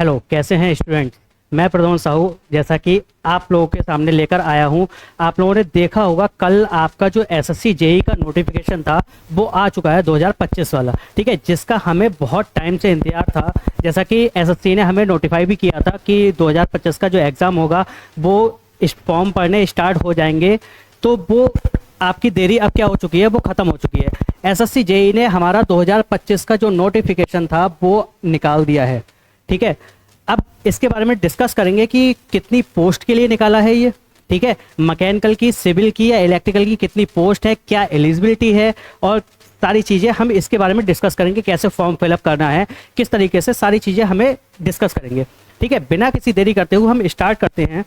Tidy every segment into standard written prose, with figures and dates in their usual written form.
Hello, कैसे हैं student. मैं प्रद्युम्न साहू, जैसा कि आप लोगों के सामने लेकर आया हूं। आप लोगों ने देखा होगा कल आपका जो एसएससी जेई का नोटिफिकेशन था वो आ चुका है 2025 वाला, ठीक है, जिसका हमें बहुत टाइम से इंतजार था। जैसा कि एसएससी ने हमें नोटिफाई भी किया था कि 2025 का जो एग्ज़ाम होगा वो इस फॉर्म पढ़ने स्टार्ट हो जाएंगे, तो वो आपकी देरी अब क्या हो चुकी है, वो ख़त्म हो चुकी है। एसएससी जेई ने हमारा 2025 का जो नोटिफिकेशन था वो निकाल दिया है, ठीक है। अब इसके बारे में डिस्कस करेंगे कि कितनी पोस्ट के लिए निकाला है ये, ठीक है, मैकेनिकल की, सिविल की या इलेक्ट्रिकल की कितनी पोस्ट है, क्या एलिजिबिलिटी है, और सारी चीज़ें हम इसके बारे में डिस्कस करेंगे। कैसे फॉर्म फिलअप करना है, किस तरीके से, सारी चीज़ें हमें डिस्कस करेंगे, ठीक है। बिना किसी देरी करते हुए हम स्टार्ट करते हैं।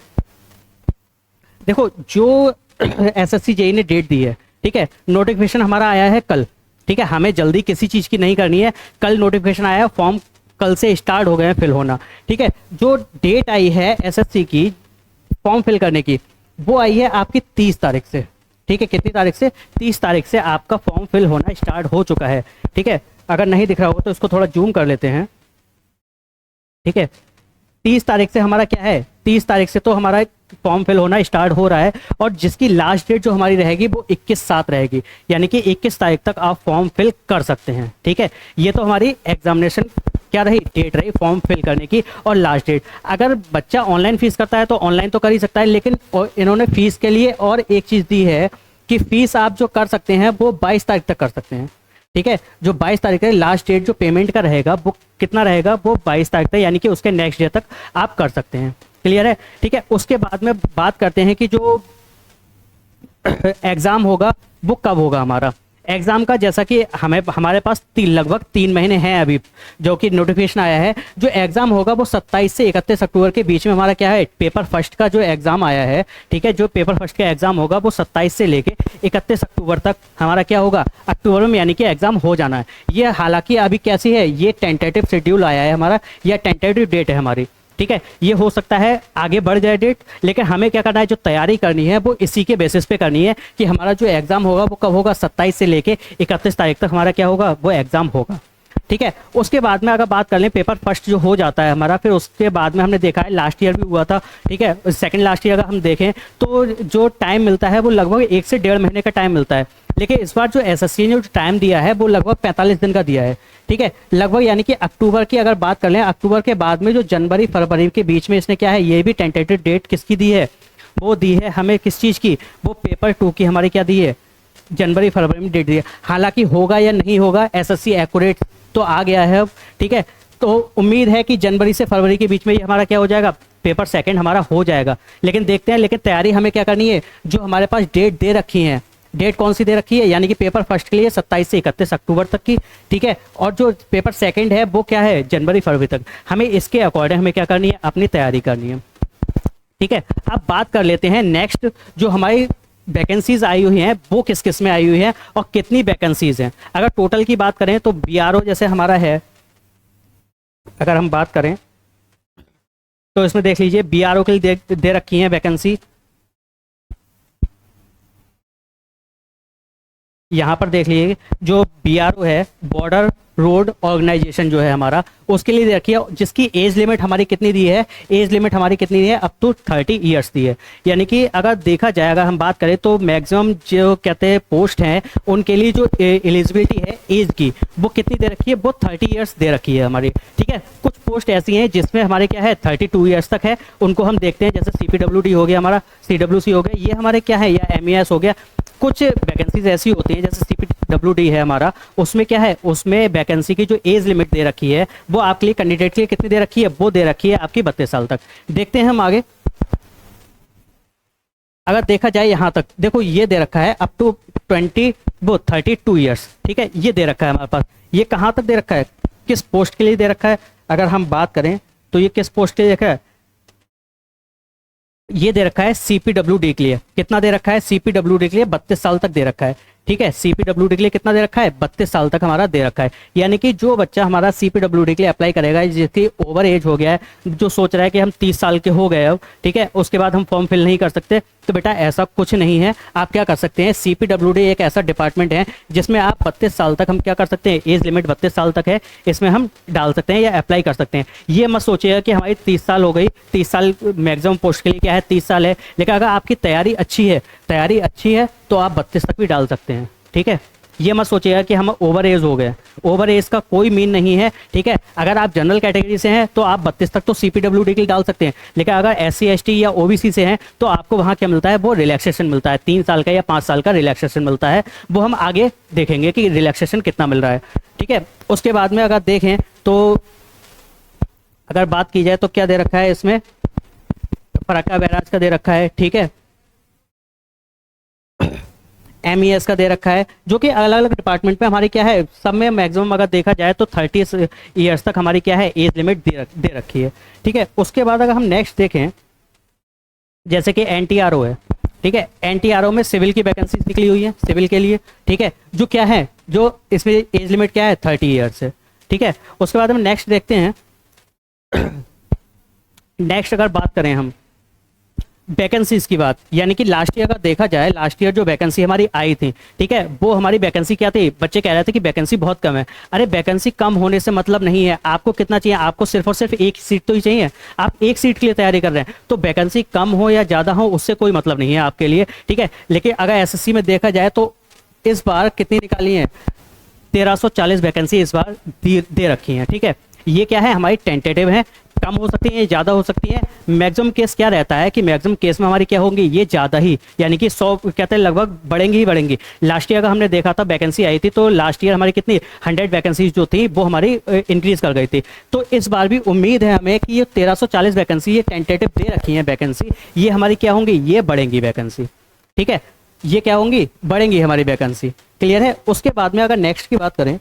देखो, जो एसएससी जेई ने डेट दी है, ठीक है, नोटिफिकेशन हमारा आया है कल, ठीक है। हमें जल्दी किसी चीज़ की नहीं करनी है, कल नोटिफिकेशन आया है, फॉर्म कल से स्टार्ट हो गए हैं फिल होना, ठीक है। जो डेट आई है एसएससी की फॉर्म फिल करने की, वो आई है आपकी 30 तारीख से, ठीक है। कितनी तारीख से? 30 तारीख से आपका फॉर्म फिल होना स्टार्ट हो चुका है, ठीक है। अगर नहीं दिख रहा होगा तो इसको थोड़ा जूम कर लेते हैं, ठीक है। 30 तारीख से हमारा क्या है, 30 तारीख से तो हमारा फॉर्म फिल होना स्टार्ट हो रहा है, और जिसकी लास्ट डेट जो हमारी रहेगी वो 21/7 रहेगी, यानी कि 21 तारीख तक आप फॉर्म फिल कर सकते हैं, ठीक है। ये तो हमारी एग्जामिनेशन क्या रही, डेट रही फॉर्म फिल करने की, और लास्ट डेट। अगर बच्चा ऑनलाइन फीस करता है तो ऑनलाइन तो कर ही सकता है, लेकिन इन्होंने फीस के लिए और एक चीज़ दी है कि फीस आप जो कर सकते हैं वो 22 तारीख तक कर सकते हैं, ठीक है। जो 22 तारीख है लास्ट डेट जो पेमेंट का रहेगा वो कितना रहेगा, वो 22 तारीख तक, यानी कि उसके नेक्स्ट डे तक आप कर सकते हैं। क्लियर है, ठीक है। उसके बाद में बात करते हैं कि जो एग्ज़ाम होगा वो कब होगा हमारा एग्ज़ाम का। जैसा कि हमारे पास लगभग 3 महीने हैं अभी, जो कि नोटिफिकेशन आया है। जो एग्ज़ाम होगा वो 27 से 31 अक्टूबर के बीच में हमारा क्या है, पेपर फर्स्ट का जो एग्ज़ाम आया है, ठीक है। जो पेपर फर्स्ट का एग्ज़ाम होगा वो 27 से लेके 31 अक्टूबर तक हमारा क्या होगा, अक्टूबर में, यानी कि एग्ज़ाम हो जाना है। ये हालांकि अभी कैसी है, ये टेंटेटिव शेड्यूल आया है हमारा, या टेंटेटिव डेट है हमारी, ठीक है। ये हो सकता है आगे बढ़ जाए डेट, लेकिन हमें क्या करना है, जो तैयारी करनी है वो इसी के बेसिस पे करनी है कि हमारा जो एग्ज़ाम होगा वो कब होगा, 27 से लेके 31 तारीख तक हमारा क्या होगा, वो एग्ज़ाम होगा, ठीक है। उसके बाद में अगर बात कर लें, पेपर फर्स्ट जो हो जाता है हमारा, फिर उसके बाद में हमने देखा है लास्ट ईयर भी हुआ था, ठीक है। सेकंड लास्ट ईयर अगर हम देखें तो जो टाइम मिलता है वो लगभग 1 से 1.5 महीने का टाइम मिलता है, लेकिन इस बार जो एसएससी ने जो टाइम दिया है वो लगभग 45 दिन का दिया है, ठीक है। लगभग, यानी कि अक्टूबर की अगर बात कर लें, अक्टूबर के बाद में जो जनवरी फरवरी के बीच में इसने क्या है, ये भी टेंटेटिव डेट किसकी दी है, वो दी है हमें किस चीज़ की, वो पेपर 2 की हमारी क्या दी है, जनवरी फरवरी में डेट दी है। हालांकि होगा या नहीं होगा, एसएससी एक्यूरेट तो आ गया है अब, ठीक है। तो उम्मीद है कि जनवरी से फरवरी के बीच में ये हमारा क्या हो जाएगा, पेपर सेकंड हमारा हो जाएगा। लेकिन देखते हैं, लेकिन तैयारी हमें क्या करनी है, जो हमारे पास डेट दे रखी है, डेट कौन सी दे रखी है, यानी कि पेपर फर्स्ट के लिए 27 से 31 अक्टूबर तक की, ठीक है। और जो पेपर सेकंड है वो क्या है, जनवरी फरवरी तक। हमें इसके अकॉर्डिंग हमें क्या करनी है, अपनी तैयारी करनी है, ठीक है। अब बात कर लेते हैं नेक्स्ट, जो हमारी वैकेंसीज आई हुई हैं वो किस किस में आई हुई हैं और कितनी वैकेंसीज हैं। अगर टोटल की बात करें तो बीआरओ जैसे हमारा है, अगर हम बात करें तो इसमें देख लीजिए बीआरओ के लिए दे रखी है वैकेंसी। यहाँ पर देख लीजिए, जो बीआरओ है, बॉर्डर रोड ऑर्गेनाइजेशन जो है हमारा, उसके लिए दे रखी है, जिसकी एज लिमिट हमारी कितनी दी है, एज लिमिट हमारी कितनी दी है, अप टू 30 ईयर्स दी है। यानी कि अगर देखा जाए, अगर हम बात करें तो मैक्सिमम जो कहते हैं पोस्ट हैं उनके लिए जो एलिजिबिलिटी है एज की, वो कितनी दे रखी है, वो 30 ईयर्स दे रखी है हमारी, ठीक है। कुछ पोस्ट ऐसी हैं जिसमें हमारे क्या है 32 ईयर्स तक है, उनको हम देखते हैं, जैसे CPWD हो गया हमारा, CWC हो गया, ये हमारे क्या है, या MES हो गया। कुछ वैकेंसीज ऐसी होती हैं जैसे CPWD है हमारा, उसमें क्या है, उसमें वैकेंसी की जो एज लिमिट दे रखी है वो आपके लिए, कैंडिडेट के लिए कितनी दे रखी है, वो दे रखी है आपकी 32 साल तक। देखते हैं हम आगे, अगर देखा जाए यहाँ तक, देखो ये दे रखा है अप टू 32 ईयर्स, ठीक है, ये दे रखा है हमारे पास। ये कहाँ तक दे रखा है, किस पोस्ट के लिए दे रखा है, अगर हम बात करें तो ये किस पोस्ट के लिए रखा है, ये दे रखा है CPWD के लिए। कितना दे रखा है, CPWD के लिए 32 साल तक दे रखा है, ठीक है। CPWD के लिए कितना दे रखा है, 32 साल तक हमारा दे रखा है। यानी कि जो बच्चा हमारा CPWD के लिए अप्लाई करेगा, जिसकी ओवर एज हो गया है, जो सोच रहा है कि हम 30 साल के हो गए अब, ठीक है, उसके बाद हम फॉर्म फिल नहीं कर सकते, तो बेटा ऐसा कुछ नहीं है। आप क्या कर सकते हैं, CPWD एक ऐसा डिपार्टमेंट है जिसमें आप 32 साल तक हम क्या कर सकते हैं, एज लिमिट 32 साल तक है, इसमें हम डाल सकते हैं या अप्लाई कर सकते हैं। ये मत सोचिएगा कि हमारी 30 साल हो गई, 30 साल मैक्सिमम पोस्ट के लिए क्या है 30 साल है, लेकिन अगर आपकी तैयारी अच्छी है तो आप 32 तक भी डाल सकते हैं। ठीक है, ये मत सोचिएगा कि हम ओवर एज हो गए, ओवर एज का कोई मीन नहीं है। ठीक है, अगर आप जनरल कैटेगरी से हैं तो आप 32 तक तो CPWD के लिए डाल सकते हैं, लेकिन अगर SC ST या OBC से हैं तो आपको वहाँ क्या मिलता है, वो रिलैक्सेशन मिलता है, 3 साल का या 5 साल का रिलैक्सेशन मिलता है। वो हम आगे देखेंगे कि रिलैक्सेशन कितना मिल रहा है। ठीक है, उसके बाद में अगर देखें तो अगर बात की जाए तो क्या दे रखा है इसमें, फराका बैराज का दे रखा है। ठीक है, MES का दे रखा है, जो कि अलग अलग डिपार्टमेंट में हमारी क्या है, सब में मैक्सिमम अगर देखा जाए तो 30 ईयर्स तक हमारी क्या है एज लिमिट दे रखी है। ठीक है, उसके बाद अगर हम नेक्स्ट देखें जैसे कि NTRO है। ठीक है, NTRO में सिविल की वैकेंसी निकली हुई है सिविल के लिए। ठीक है, जो क्या है, जो इसमें एज लिमिट क्या है 30 ईयर्स है। ठीक है, उसके बाद हम नेक्स्ट देखते हैं। नेक्स्ट अगर बात करें हम वैकेंसीज की बात, यानी कि लास्ट ईयर का देखा जाए, लास्ट ईयर जो वैकेंसी हमारी आई थी, ठीक है, वो हमारी वैकेंसी क्या थी, बच्चे कह रहे थे कि वैकेंसी बहुत कम है। अरे वैकेंसी कम होने से मतलब नहीं है, आपको कितना चाहिए, आपको सिर्फ और सिर्फ एक सीट तो ही चाहिए। आप एक सीट के लिए तैयारी कर रहे हैं तो वैकेंसी कम हो या ज़्यादा हो उससे कोई मतलब नहीं है आपके लिए। ठीक है, लेकिन अगर SSC में देखा जाए तो इस बार कितनी निकाली है, 1340 वैकेंसी इस बार दे रखी हैं। ठीक है, ये क्या है, हमारी टेंटेटिव है, कम हो सकती है, ज़्यादा हो सकती है। मैक्सिमम केस क्या रहता है कि मैक्सिमम केस में हमारी क्या होंगी, ये ज़्यादा ही, यानी कि 100 कहते हैं लगभग बढ़ेंगी ही बढ़ेंगी। लास्ट ईयर का हमने देखा था वैकेंसी आई थी तो लास्ट ईयर हमारी कितनी 100 वैकेंसीज जो थी वो हमारी इंक्रीज कर गई थी। तो इस बार भी उम्मीद है हमें कि ये 1340 वैकेंसी ये टेंटेटिव दे रखी है वैकेंसी, ये हमारी क्या होंगी, ये बढ़ेंगी वैकेंसी। ठीक है, ये क्या होंगी, बढ़ेंगी हमारी वैकेंसी। क्लियर है। उसके बाद में अगर नेक्स्ट की बात करें,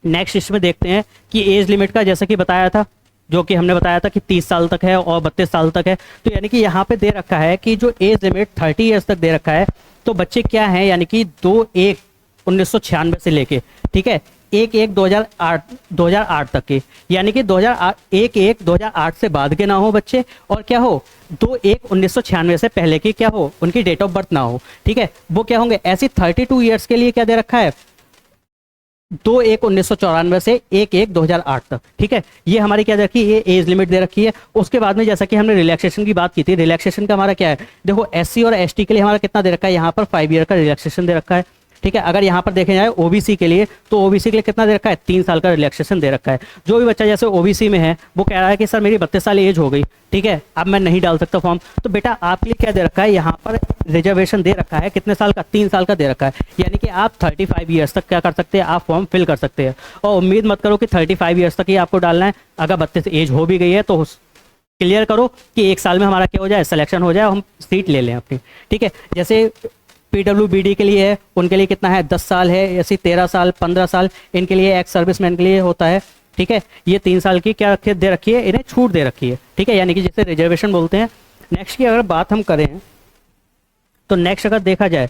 नेक्स्ट इसमें देखते हैं कि एज लिमिट का जैसा कि बताया था, जो कि हमने बताया था कि 30 साल तक है और 32 साल तक है। तो यानी कि यहाँ पे दे रखा है कि जो एज लिमिट 30 ईयर्स तक दे रखा है, तो बच्चे क्या हैं, यानी कि 2/1/1996 से लेके, ठीक है, 1/1/2008 तक के, यानी कि 1/1/2008 से बाद के ना हो बच्चे, और क्या हो 2/1/1996 से पहले की क्या हो, उनकी डेट ऑफ बर्थ ना हो। ठीक है, वो क्या होंगे, ऐसी 32 ईयर्स के लिए क्या दे रखा है, 2/1/1994 से 1/1/2008 तक। ठीक है, ये हमारी क्या रखी है, ये एज लिमिट दे रखी है। उसके बाद में जैसा कि हमने रिलैक्सेशन की बात की थी, रिलैक्सेशन का हमारा क्या है, देखो SC और ST के लिए हमारा कितना दे रखा है, यहाँ पर 5 ईयर का रिलैक्सेशन दे रखा है। ठीक है, अगर यहाँ पर देखे जाए OBC के लिए, तो OBC के लिए कितना दे रखा है, 3 साल का रिलैक्सेशन दे रखा है। जो भी बच्चा जैसे OBC में है वो कह रहा है कि सर मेरी 32 साल एज हो गई, ठीक है, अब मैं नहीं डाल सकता फॉर्म, तो बेटा आपके लिए क्या दे रखा है, यहाँ पर रिजर्वेशन दे रखा है, कितने साल का, 3 साल का दे रखा है, यानी कि आप 35 ईयर्स तक क्या कर सकते हैं, आप फॉर्म फिल कर सकते हैं। और उम्मीद मत करो कि 35 ईयर्स तक ही आपको डालना है, अगर 32 एज हो भी गई है तो क्लियर करो कि 1 साल में हमारा क्या हो जाए, सिलेक्शन हो जाए और हम सीट ले लें अपनी। ठीक है, जैसे PWBD के लिए है, उनके लिए कितना है, 10 साल है, ऐसी 13 साल 15 साल, इनके लिए एक्स सर्विसमैन के लिए होता है। ठीक है, ये 3 साल की क्या दे रखी है, इन्हें छूट दे रखी है। ठीक है, यानी कि जिसे रिजर्वेशन बोलते हैं। नेक्स्ट की अगर बात हम करें तो नेक्स्ट अगर देखा जाए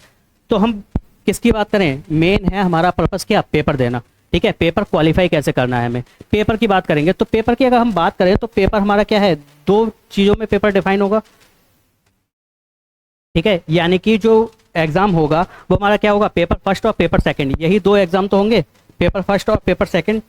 तो हम किसकी बात करें, मेन है हमारा पर्पस क्या, पेपर देना। ठीक है, पेपर क्वालिफाई कैसे करना है हमें, पेपर की बात करेंगे। तो पेपर की अगर हम बात करें तो पेपर हमारा क्या है, 2 चीज़ों में पेपर डिफाइन होगा। ठीक है, यानी कि जो एग्जाम होगा वो हमारा क्या होगा, पेपर फर्स्ट और पेपर सेकंड, यही 2 एग्जाम तो होंगे, पेपर फर्स्ट और पेपर सेकंड।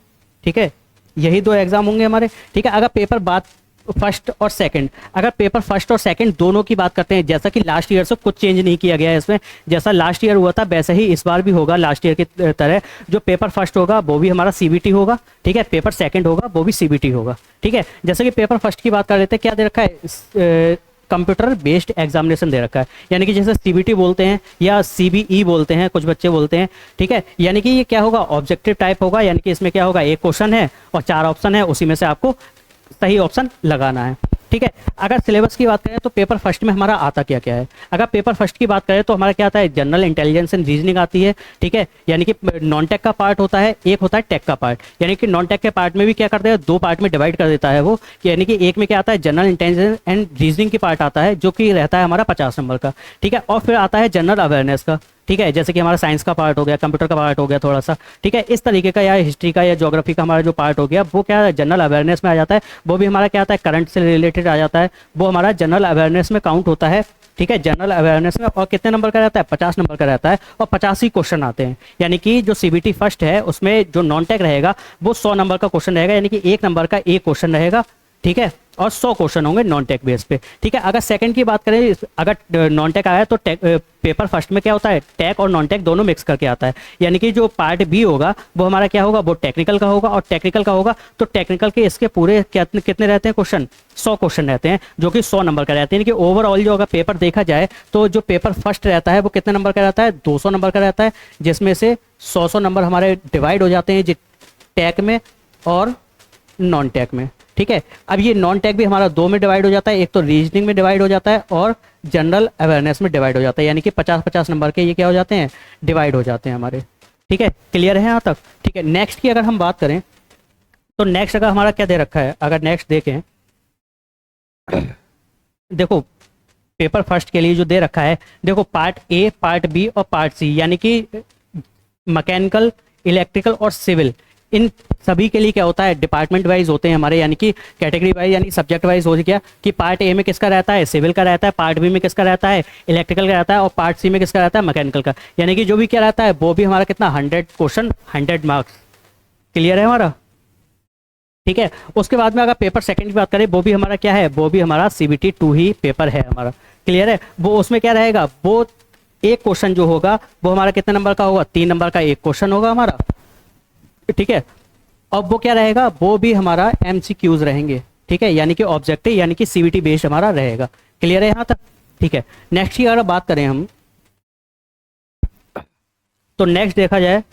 ठीक है, यही 2 एग्जाम होंगे हमारे। ठीक है, अगर पेपर बात फर्स्ट और सेकंड, अगर पेपर फर्स्ट और सेकंड दोनों की बात करते हैं, जैसा कि लास्ट ईयर से कुछ चेंज नहीं किया गया है इसमें, जैसा लास्ट ईयर हुआ था वैसे ही इस बार भी होगा लास्ट ईयर की तरह। जो पेपर फर्स्ट होगा वो भी हमारा CBT होगा। ठीक है, पेपर सेकंड होगा वो भी CBT होगा। ठीक है, जैसे कि पेपर फर्स्ट की बात कर लेते हैं, क्या दे रखा है, कंप्यूटर बेस्ड एग्जामिनेशन दे रखा है, यानी कि जैसे CBT बोलते हैं या CBE बोलते हैं, कुछ बच्चे बोलते हैं। ठीक है, यानी कि ये क्या होगा, ऑब्जेक्टिव टाइप होगा, यानी कि इसमें क्या होगा, एक क्वेश्चन है और 4 ऑप्शन है, उसी में से आपको सही ऑप्शन लगाना है। ठीक है, अगर सिलेबस की बात करें तो पेपर फर्स्ट में हमारा आता क्या क्या है, अगर पेपर फर्स्ट की बात करें तो हमारा क्या आता है, जनरल इंटेलिजेंस एंड रीजनिंग आती है। ठीक है, यानी कि नॉन टेक का पार्ट होता है, एक होता है टेक का पार्ट, यानी कि नॉन टेक के पार्ट में भी क्या करते हैं, 2 पार्ट में डिवाइड कर देता है वो, यानी कि एक में क्या आता है, जनरल इंटेलिजेंस एंड रीजनिंग की पार्ट आता है जो कि रहता है हमारा 50 नंबर का। ठीक है, और फिर आता है जनरल अवेयरनेस का। ठीक है, जैसे कि हमारा साइंस का पार्ट हो गया, कंप्यूटर का पार्ट हो गया थोड़ा सा, ठीक है, इस तरीके का, या हिस्ट्री का या ज्योग्राफी का हमारा जो पार्ट हो गया वो क्या जनरल अवेयरनेस में आ जाता है। वो भी हमारा क्या आता है, करंट से रिलेटेड आ जाता है, वो हमारा जनरल अवेयरनेस में काउंट होता है। ठीक है, जनरल अवेयरनेस में, और कितने नंबर का रहता है, 50 नंबर का रहता है, और 50 ही क्वेश्चन आते हैं। यानी कि जो सीबीटी फर्स्ट है उसमें जो नॉन टेक रहेगा वो 100 नंबर का क्वेश्चन रहेगा, यानी कि 1 नंबर का एक क्वेश्चन रहेगा। ठीक है, और 100 क्वेश्चन होंगे नॉन टेक बेस पे। ठीक है, अगर सेकंड की बात करें, अगर नॉन टेक आया तो पेपर फर्स्ट में क्या होता है, टेक और नॉन टेक दोनों मिक्स करके आता है। यानी कि जो पार्ट बी होगा वो हमारा क्या होगा, वो टेक्निकल का होगा, और टेक्निकल का होगा तो टेक्निकल के इसके पूरे कितने रहते हैं क्वेश्चन, 100 क्वेश्चन रहते हैं, जो कि 100 नंबर का रहते हैं। यानी कि ओवरऑल जो अगर पेपर देखा जाए तो जो पेपर फर्स्ट रहता है वो कितने नंबर का रहता है, 200 नंबर का रहता है, जिसमें से 100 नंबर हमारे डिवाइड हो जाते हैं टेक में और नॉन टेक में। ठीक है, अब ये नॉन टेक भी हमारा 2 में डिवाइड हो जाता है, एक तो रीजनिंग में डिवाइड हो जाता है और जनरल अवेयरनेस में डिवाइड हो जाता है। यानी कि 50-50 नंबर के ये क्या हो जाते हैं, डिवाइड हो जाते हैं हमारे। ठीक है, क्लियर है यहाँ तक। ठीक है, नेक्स्ट की अगर हम बात करें तो नेक्स्ट अगर हमारा क्या दे रखा है, अगर नेक्स्ट देखें, देखो पेपर फर्स्ट के लिए जो दे रखा है, देखो पार्ट ए, पार्ट बी और पार्ट सी, यानी कि मैकेनिकल, इलेक्ट्रिकल और सिविल, इन सभी के लिए क्या होता है, डिपार्टमेंट वाइज होते हैं हमारे, यानी कि कैटेगरी वाइज, यानी सब्जेक्ट वाइज हो गया कि पार्ट ए में किसका रहता है, सिविल का रहता है, पार्ट बी में किसका रहता है, इलेक्ट्रिकल का रहता है, और पार्ट सी में किसका रहता है, मैकेनिकल का। यानी कि जो भी क्या रहता है वो भी हमारा कितना, 100 क्वेश्चन 100 मार्क्स। क्लियर है हमारा। ठीक है, उसके बाद में अगर पेपर सेकंड की बात करें, वो भी हमारा क्या है, वो भी हमारा CBT 2 ही पेपर है हमारा। क्लियर है, वो उसमें क्या रहेगा, वो एक क्वेश्चन जो होगा वो हमारा कितने नंबर का होगा, 3 नंबर का एक क्वेश्चन होगा हमारा। ठीक है, अब वो क्या रहेगा, वो भी हमारा MCQs रहेंगे। ठीक है, यानी कि ऑब्जेक्टिव, यानी कि CBT बेस्ड हमारा रहेगा। क्लियर है यहाँ तक। ठीक है, नेक्स्ट की अगर बात करें हम, तो नेक्स्ट देखा जाए,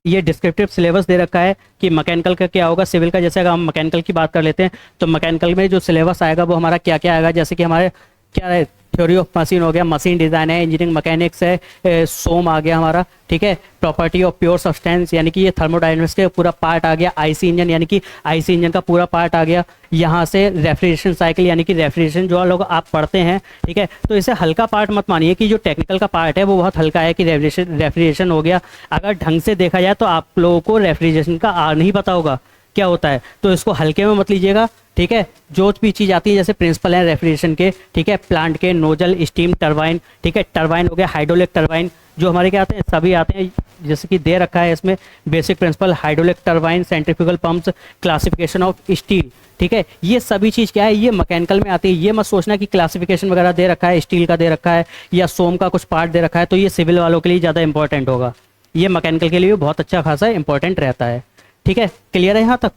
ये डिस्क्रिप्टिव सिलेबस दे रखा है कि मैकेनिकल का क्या होगा, सिविल का। जैसे अगर हम मैकेनिकल की बात कर लेते हैं तो मैकेनिकल में जो सिलेबस आएगा वो हमारा क्या क्या आएगा, जैसे कि हमारे क्या है, थ्योरी ऑफ मशीन हो गया, मशीन डिज़ाइन है, इंजीनियरिंग मैकेनिक्स है, सोम आ गया हमारा। ठीक है, प्रॉपर्टी ऑफ प्योर सब्सटेंस, यानी कि ये थर्मोडायनेमिक्स के पूरा पार्ट आ गया, आईसी इंजन, यानी कि आईसी इंजन का पूरा पार्ट आ गया। यहाँ से रेफ्रिजरेशन साइकिल, यानी कि रेफ्रिजरेशन जो लोग आप पढ़ते हैं। ठीक है, तो इसे हल्का पार्ट मत मानिए कि जो टेक्निकल का पार्ट है वो बहुत हल्का है, कि रेफ्रिजरेशन हो गया। अगर ढंग से देखा जाए तो आप लोगों को रेफ्रिजरेशन का नहीं पता होगा क्या होता है, तो इसको हल्के में मत लीजिएगा। ठीक है, जो भी चीज़ आती है, जैसे प्रिंसिपल है रेफ्रिजरेशन के, ठीक है, प्लांट के, नोजल, स्टीम टरबाइन, ठीक है, टरबाइन हो गया, हाइड्रोलिक टरबाइन, जो हमारे क्या आते हैं, सभी आते हैं, जैसे कि दे रखा है इसमें basic principle, hydraulic turbine, centrifugal pumps, classification of steel. ठीक है, ये सभी चीज़ क्या है, ये मैकेनिकल में आती है। ये मत सोचना कि क्लासिफिकेशन वगैरह दे रखा है, स्टील का दे रखा है या सोम का कुछ पार्ट दे रखा है तो ये सिविल वालों के लिए ज़्यादा इंपॉर्टेंट होगा। ये मैकेनिकल के लिए भी बहुत अच्छा खासा इंपॉर्टेंट रहता है। ठीक है, क्लियर है यहाँ तक।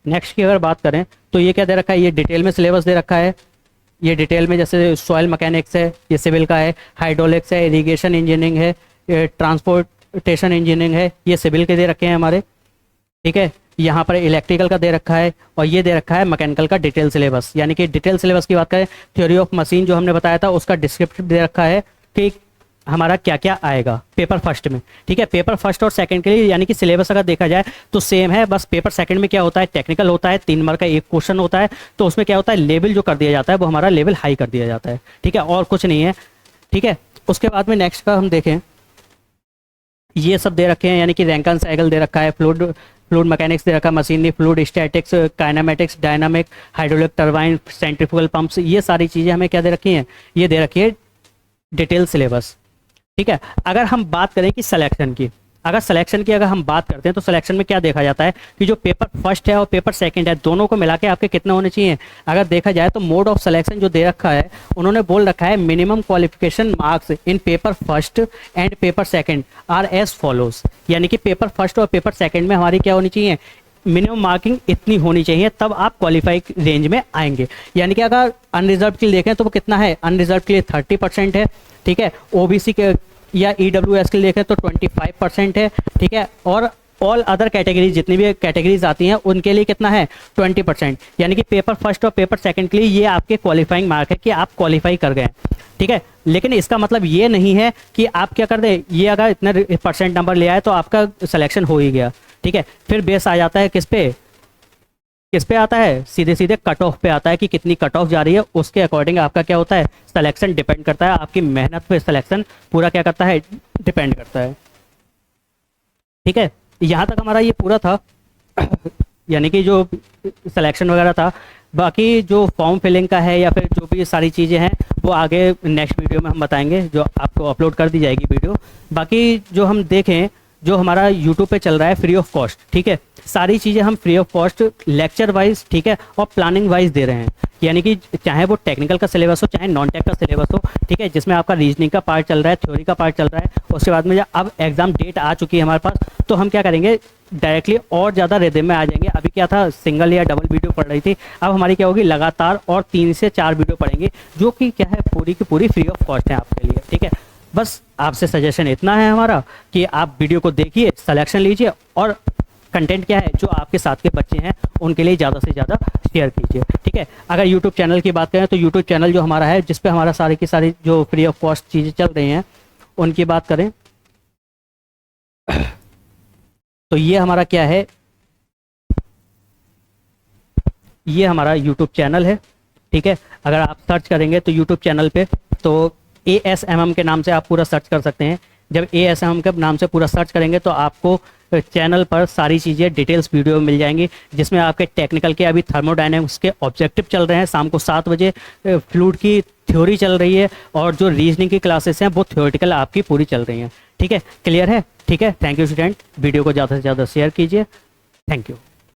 नेक्स्ट की अगर बात करें तो ये क्या दे रखा है, ये डिटेल में सिलेबस दे रखा है। ये डिटेल में जैसे सॉइल मैकेनिक्स है, ये सिविल का है, हाइड्रोलिक्स है, इरिगेशन इंजीनियरिंग है, ट्रांसपोर्टेशन इंजीनियरिंग है, ये सिविल के दे रखे हैं हमारे। ठीक है, यहाँ पर इलेक्ट्रिकल का दे रखा है, और ये दे रखा है मैकेनिकल का डिटेल सिलेबस। यानी कि डिटेल सिलेबस की बात करें, थ्योरी ऑफ मशीन जो हमने बताया था उसका डिस्क्रिप्टिव दे रखा है कि हमारा क्या क्या आएगा पेपर फर्स्ट में। ठीक है, पेपर फर्स्ट और सेकंड के लिए यानी कि सिलेबस अगर देखा जाए तो सेम है, बस पेपर सेकंड में क्या होता है, टेक्निकल होता है, 3 नंबर का एक क्वेश्चन होता है, तो उसमें क्या होता है, लेवल जो कर दिया जाता है वो हमारा लेवल हाई कर दिया जाता है। ठीक है, और कुछ नहीं है। ठीक है, उसके बाद में नेक्स्ट का हम देखें, ये सब दे रखे हैं, यानी कि रैंकन साइकिल दे रखा है, फ्लूइड मैकेनिक्स दे रखा है, machinery, fluid statics, kinematics, dynamic, hydraulic turbine, centrifugal pumps, ये सारी चीज़ें हमें क्या दे रखी हैं, ये दे रखी है डिटेल सिलेबस। ठीक है, अगर हम बात करें कि सिलेक्शन की, अगर हम बात करते हैं तो सिलेक्शन में क्या देखा जाता है कि जो पेपर फर्स्ट है और पेपर सेकंड है दोनों को मिला के आपके कितने होने चाहिए। अगर देखा जाए तो मोड ऑफ सिलेक्शन जो दे रखा है, उन्होंने बोल रखा है minimum qualification marks in paper first and paper second are as follows. यानी कि पेपर फर्स्ट और पेपर सेकंड में हमारी क्या होनी चाहिए, मिनिमम मार्किंग इतनी होनी चाहिए, तब आप क्वालिफाई रेंज में आएंगे। यानी कि अगर अनरिजर्व के लिए देखें तो वो कितना है, अनरिजर्व के लिए 30% है। ठीक है, ओबीसी के या ईडब्ल्यूएस के लिए देखें तो 25% है। ठीक है, और ऑल अदर कैटेगरीज, जितनी भी कैटेगरीज आती हैं उनके लिए कितना है, 20%। यानी कि पेपर फर्स्ट और पेपर सेकंड के लिए ये आपके क्वालिफाइंग मार्क है कि आप क्वालिफाई कर गए। ठीक है, लेकिन इसका मतलब ये नहीं है कि आप क्या कर दे, ये अगर इतने % नंबर ले आए तो आपका सिलेक्शन हो ही गया। ठीक है, फिर बेस आ जाता है किस पे, किस पे आता है, सीधे सीधे कट ऑफ पे आता है कि कितनी कट ऑफ जा रही है, उसके अकॉर्डिंग आपका क्या होता है, सिलेक्शन डिपेंड करता है, आपकी मेहनत पे सिलेक्शन पूरा क्या करता है, डिपेंड करता है। ठीक है, यहाँ तक हमारा ये पूरा था यानी कि जो सिलेक्शन वगैरह था। बाकी जो फॉर्म फिलिंग का है या फिर जो भी सारी चीज़ें हैं वो आगे नेक्स्ट वीडियो में हम बताएंगे, जो आपको अपलोड कर दी जाएगी वीडियो। बाकी जो हम देखें, जो हमारा यूट्यूब पे चल रहा है फ्री ऑफ कॉस्ट, ठीक है, सारी चीज़ें हम free of cost lecture wise, ठीक है, और प्लानिंग वाइज दे रहे हैं। यानी कि चाहे वो टेक्निकल का सिलेबस हो चाहे नॉन टेक का सिलेबस हो, ठीक है, जिसमें आपका रीजनिंग का पार्ट चल रहा है, थ्योरी का पार्ट चल रहा है, उसके बाद में जब अब एग्जाम डेट आ चुकी है हमारे पास, तो हम क्या करेंगे, डायरेक्टली और ज़्यादा रिदम में आ जाएंगे। अभी क्या था, सिंगल या डबल वीडियो पढ़ रही थी, अब हमारी क्या होगी, लगातार और 3 से 4 वीडियो पढ़ेंगे, जो कि क्या है, पूरी की पूरी फ्री ऑफ कॉस्ट है आपके लिए। ठीक है, बस आपसे सजेशन इतना है हमारा कि आप वीडियो को देखिए, सिलेक्शन लीजिए, और कंटेंट क्या है जो आपके साथ के बच्चे हैं उनके लिए ज़्यादा से ज़्यादा शेयर कीजिए। ठीक है, अगर यूट्यूब चैनल की बात करें तो यूट्यूब चैनल जो हमारा है, जिस पे हमारा सारी की सारी जो फ्री ऑफ कॉस्ट चीज़ें चल रही हैं उनकी बात करें तो ये हमारा क्या है, ये हमारा यूट्यूब चैनल है। ठीक है, अगर आप सर्च करेंगे तो यूट्यूब चैनल पे तो ASMM के नाम से आप पूरा सर्च कर सकते हैं। जब ASMM के नाम से पूरा सर्च करेंगे तो आपको चैनल पर सारी चीज़ें डिटेल्स वीडियो मिल जाएंगी, जिसमें आपके टेक्निकल के अभी थर्मोडायनेमिक्स के ऑब्जेक्टिव चल रहे हैं, शाम को 7 बजे फ्लूइड की थ्योरी चल रही है, और जो रीजनिंग की क्लासेस हैं वो थ्योरेटिकल आपकी पूरी चल रही हैं। ठीक है, क्लियर है? ठीक है, थैंक यू स्टूडेंट, वीडियो को ज़्यादा से ज़्यादा शेयर कीजिए। Thank you.